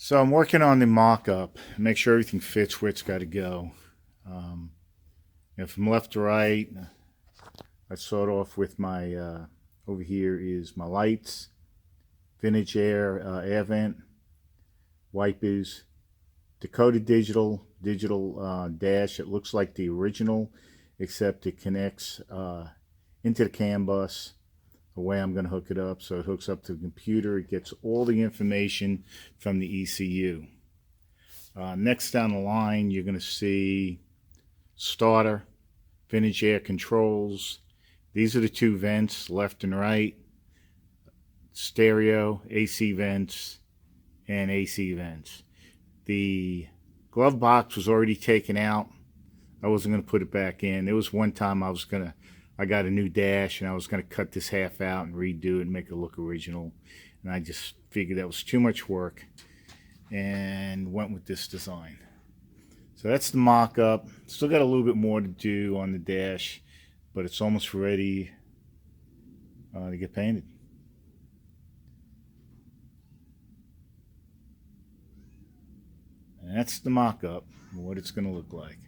So I'm working on the mock-up, make sure everything fits where it's got to go. Um, from left to right, I start off with my, over here is my lights, vintage air vent, wipers, Dakota digital dash. It looks like the original, except it connects into the CAN bus the way I'm going to hook it up. So it hooks up to the computer. It gets all the information from the ECU. Next down the line, you're going to see starter, vintage air controls. These are the two vents, left and right, stereo, AC vents, and AC vents. The glove box was already taken out. I wasn't going to put it back in. There was one time I got a new dash and I was going to cut this half out and redo it and make it look original. And I just figured that was too much work and went with this design. So that's the mock-up. Still got a little bit more to do on the dash, but it's almost ready to get painted. And that's the mock-up, what it's going to look like.